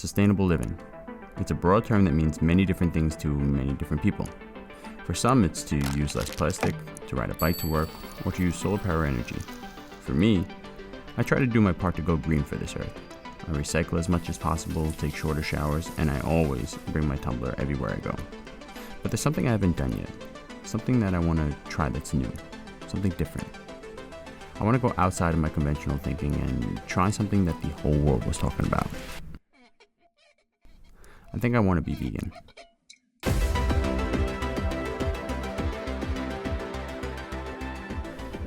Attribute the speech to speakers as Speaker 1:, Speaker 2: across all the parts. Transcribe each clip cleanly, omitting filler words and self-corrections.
Speaker 1: Sustainable living. It's a broad term that means many different things to many different people. For some, it's to use less plastic, to ride a bike to work, or to use solar power energy. For me, I try to do my part to go green for this earth. I recycle as much as possible, take shorter showers, and I always bring my tumbler everywhere I go. But there's something I haven't done yet. Something that I want to try that's new. Something different. I want to go outside of my conventional thinking and try something that the whole world was talking about. I think I want to be vegan.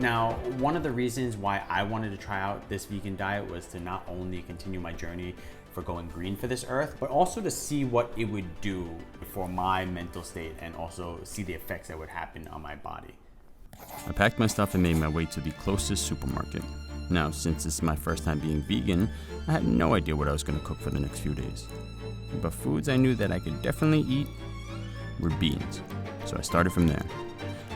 Speaker 2: Now, one of the reasons why I wanted to try out this vegan diet was to not only continue my journey for going green for this earth, but also to see what it would do for my mental state and also see the effects that would happen on my body.
Speaker 1: I packed my stuff and made my way to the closest supermarket. Now, since this is my first time being vegan, I had no idea what I was going to cook for the next few days. But foods I knew that I could definitely eat were beans, so I started from there.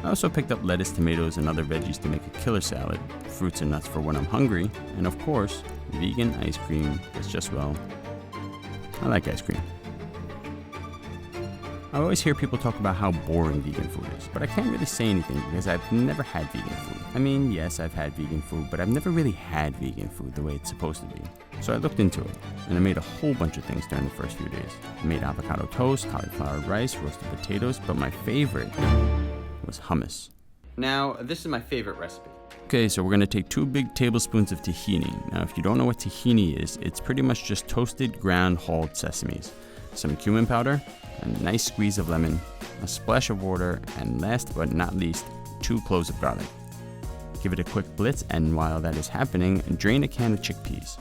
Speaker 1: I also picked up lettuce, tomatoes, and other veggies to make a killer salad, fruits and nuts for when I'm hungry, and of course, vegan ice cream that's just, well, I like ice cream. I always hear people talk about how boring vegan food is, but I can't really say anything because I've never had vegan food. I mean, yes, I've had vegan food, but I've never really had vegan food the way it's supposed to be. So I looked into it, and I made a whole bunch of things during the first few days. I made avocado toast, cauliflower rice, roasted potatoes, but my favorite was hummus. Now, this is my favorite recipe. Okay, so we're gonna take 2 big tablespoons of tahini. Now, if you don't know what tahini is, it's pretty much just toasted ground hulled sesames, some cumin powder, a nice squeeze of lemon, a splash of water, and last but not least, 2 cloves of garlic. Give it a quick blitz, and while that is happening, drain a can of chickpeas.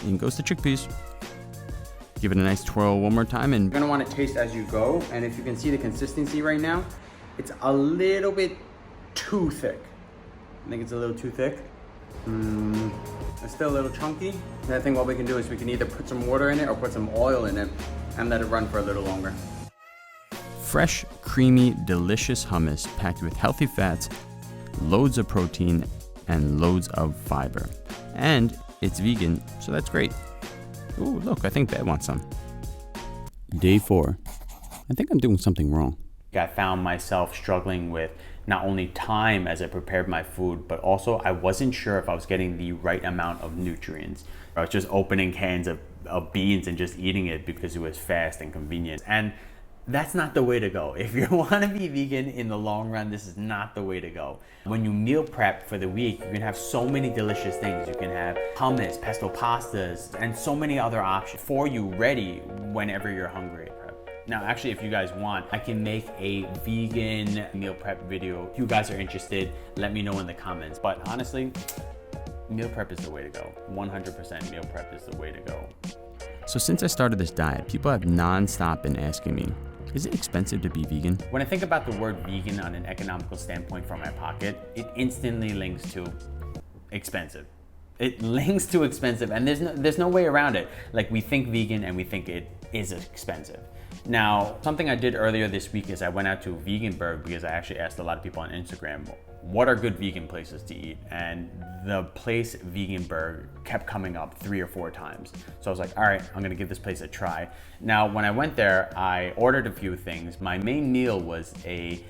Speaker 1: In goes the chickpeas. Give it a nice twirl one more time, and you're gonna want to taste as you go. And if you can see the consistency right now, it's a little bit too thick. I think it's a little too thick. It's still a little chunky. And I think what we can do is we can either put some water in it or put some oil in it and let it run for a little longer. Fresh, creamy, delicious hummus packed with healthy fats, loads of protein, and loads of fiber. And it's vegan, so that's great. Ooh, look, I think Beth wants some. Day 4. I think I'm doing something wrong.
Speaker 2: I found myself struggling with not only time as I prepared my food, but also I wasn't sure if I was getting the right amount of nutrients. I was just opening cans of beans and just eating it because it was fast and convenient. And that's not the way to go. If you want to be vegan in the long run, this is not the way to go. When you meal prep for the week, you can have so many delicious things. You can have hummus, pesto pastas, and so many other options for you ready whenever you're hungry. Now, actually, if you guys want, I can make a vegan meal prep video. If you guys are interested, let me know in the comments. But honestly, meal prep is the way to go. 100% meal prep is the way to go.
Speaker 1: So since I started this diet, people have non-stop been asking me, is it expensive to be vegan?
Speaker 2: When I think about the word vegan on an economical standpoint from my pocket, it instantly links to expensive. It links to expensive, and there's no way around it. Like, we think vegan and we think it is expensive. Now, something I did earlier this week is I went out to Veganburg because I actually asked a lot of people on Instagram, what are good vegan places to eat? And the place Veganburg kept coming up 3 or 4 times. So I was like, all right, I'm gonna give this place a try. Now, when I went there, I ordered a few things. My main meal was a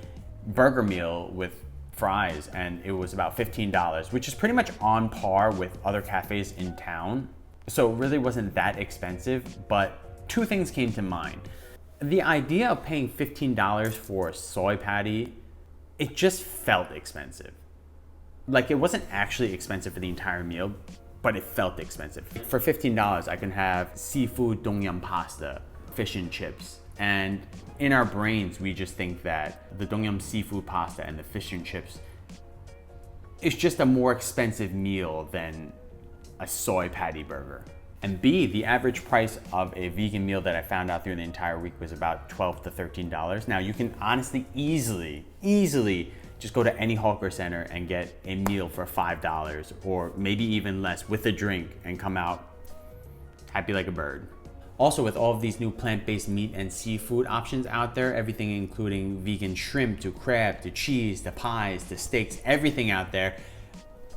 Speaker 2: burger meal with fries, and it was about $15, which is pretty much on par with other cafes in town. So it really wasn't that expensive, but 2 things came to mind. The idea of paying $15 for a soy patty, it just felt expensive. Like, it wasn't actually expensive for the entire meal, but it felt expensive. For $15, I can have seafood tom yum pasta, fish and chips. And in our brains, we just think that the tom yum seafood pasta and the fish and chips is just a more expensive meal than a soy patty burger. And B, the average price of a vegan meal that I found out through the entire week was about $12 to $13. Now, you can honestly easily just go to any hawker center and get a meal for $5 or maybe even less with a drink and come out happy like a bird. Also, with all of these new plant-based meat and seafood options out there, everything including vegan shrimp to crab to cheese to pies to steaks, everything out there,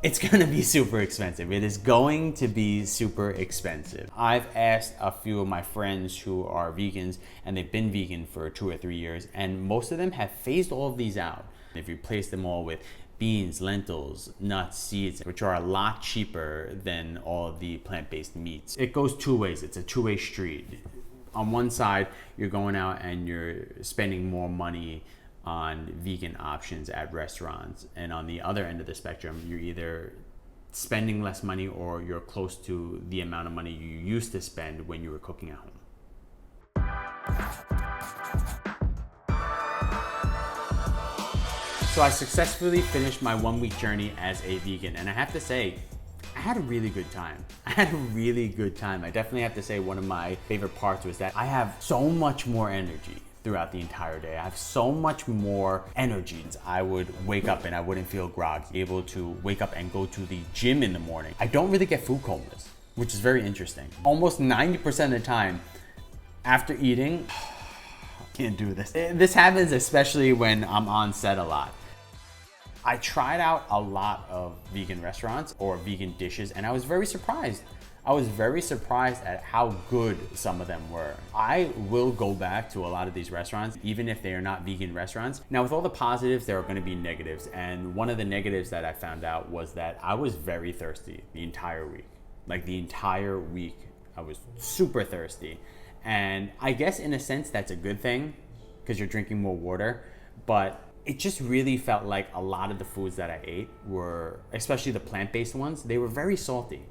Speaker 2: It's gonna be super expensive. It is going to be super expensive. I've asked a few of my friends who are vegans and they've been vegan for 2 or 3 years, and most of them have phased all of these out. If you replace them all with beans, lentils, nuts, seeds, which are a lot cheaper than all of the plant-based meats. It goes two ways. It's a two-way street. On one side, you're going out and you're spending more money on vegan options at restaurants. And on the other end of the spectrum, you're either spending less money or you're close to the amount of money you used to spend when you were cooking at home. So I successfully finished my 1-week journey as a vegan, and I have to say, I had a really good time. I definitely have to say one of my favorite parts was that I have so much more energy throughout the entire day. I have so much more energy. I would wake up and I wouldn't feel groggy, able to wake up and go to the gym in the morning. I don't really get food comas, which is very interesting. Almost 90% of the time after eating, can't do this. This happens especially when I'm on set a lot. I tried out a lot of vegan restaurants or vegan dishes, and I was very surprised. I was very surprised at how good some of them were. I will go back to a lot of these restaurants, even if they are not vegan restaurants. Now, with all the positives, there are going to be negatives. And one of the negatives that I found out was that I was very thirsty the entire week. Like the entire week, I was super thirsty. And I guess in a sense, that's a good thing because you're drinking more water. But it just really felt like a lot of the foods that I ate were, especially the plant-based ones, they were very salty.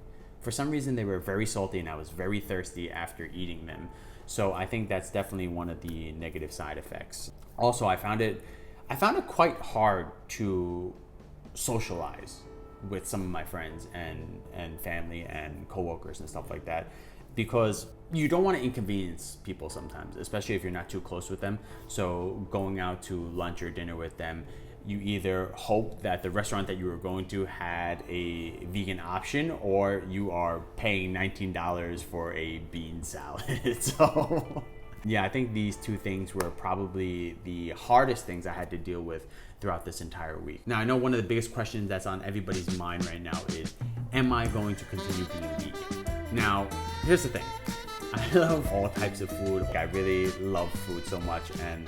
Speaker 2: For some reason, they were very salty and I was very thirsty after eating them. So I think that's definitely one of the negative side effects. Also, I found it quite hard to socialize with some of my friends and family and coworkers and stuff like that, because you don't want to inconvenience people sometimes, especially if you're not too close with them. So going out to lunch or dinner with them, you either hope that the restaurant that you were going to had a vegan option, or you are paying $19 for a bean salad. So yeah, I think these two things were probably the hardest things I had to deal with throughout this entire week. Now, I know one of the biggest questions that's on everybody's mind right now is, am I going to continue being vegan? Now, here's the thing. I love all types of food. I really love food so much, and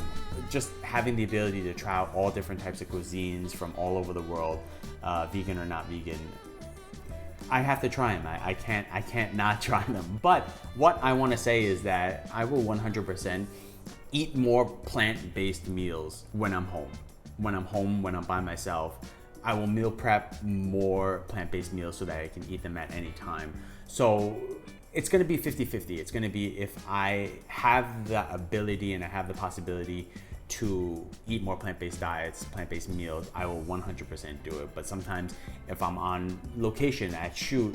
Speaker 2: just having the ability to try out all different types of cuisines from all over the world, vegan or not vegan, I have to try them. I can't not try them. But what I want to say is that I will 100% eat more plant-based meals when I'm home. When I'm by myself, I will meal prep more plant-based meals so that I can eat them at any time. So it's going to be 50-50. It's going to be, if I have the ability and I have the possibility to eat more plant-based diets, plant-based meals, I will 100% do it. But sometimes if I'm on location at shoot,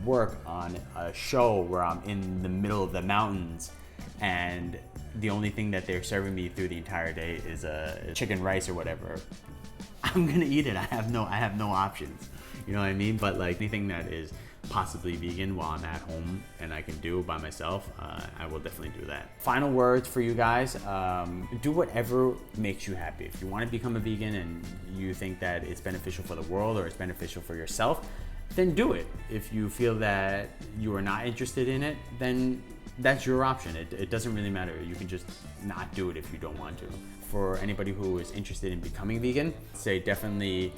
Speaker 2: work on a show where I'm in the middle of the mountains and the only thing that they're serving me through the entire day is a chicken rice or whatever, I'm gonna eat it. I have no options. You know what I mean? But like anything that is possibly vegan while I'm at home and I can do by myself, I will definitely do that. Final words for you guys, do whatever makes you happy. If you want to become a vegan and you think that it's beneficial for the world or it's beneficial for yourself, then do it. If you feel that you are not interested in it, then that's your option. It doesn't really matter. You can just not do it if you don't want to. For anybody who is interested in becoming vegan, say definitely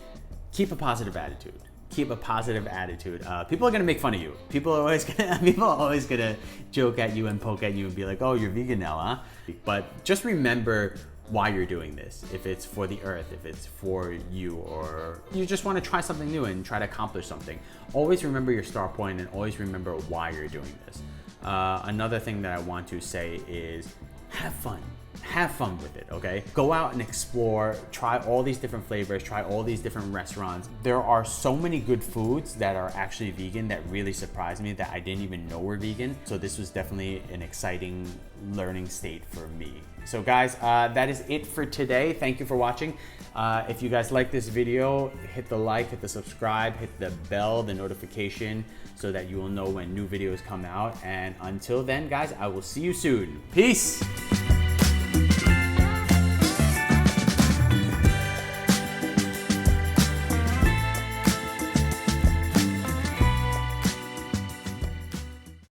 Speaker 2: keep a positive attitude. Keep a positive attitude. People are gonna make fun of you. People are always gonna joke at you and poke at you and be like, "Oh, you're vegan now, huh?" But just remember why you're doing this. If it's for the earth, if it's for you, or you just want to try something new and try to accomplish something, always remember your start point and always remember why you're doing this. Another thing that I want to say is have fun. Have fun with it, okay? Go out and explore, try all these different flavors, try all these different restaurants. There are so many good foods that are actually vegan that really surprised me that I didn't even know were vegan. So this was definitely an exciting learning state for me. So guys, that is it for today. Thank you for watching. If you guys like this video, hit the like, hit the subscribe, hit the bell, the notification, so that you will know when new videos come out. And until then, guys, I will see you soon. Peace.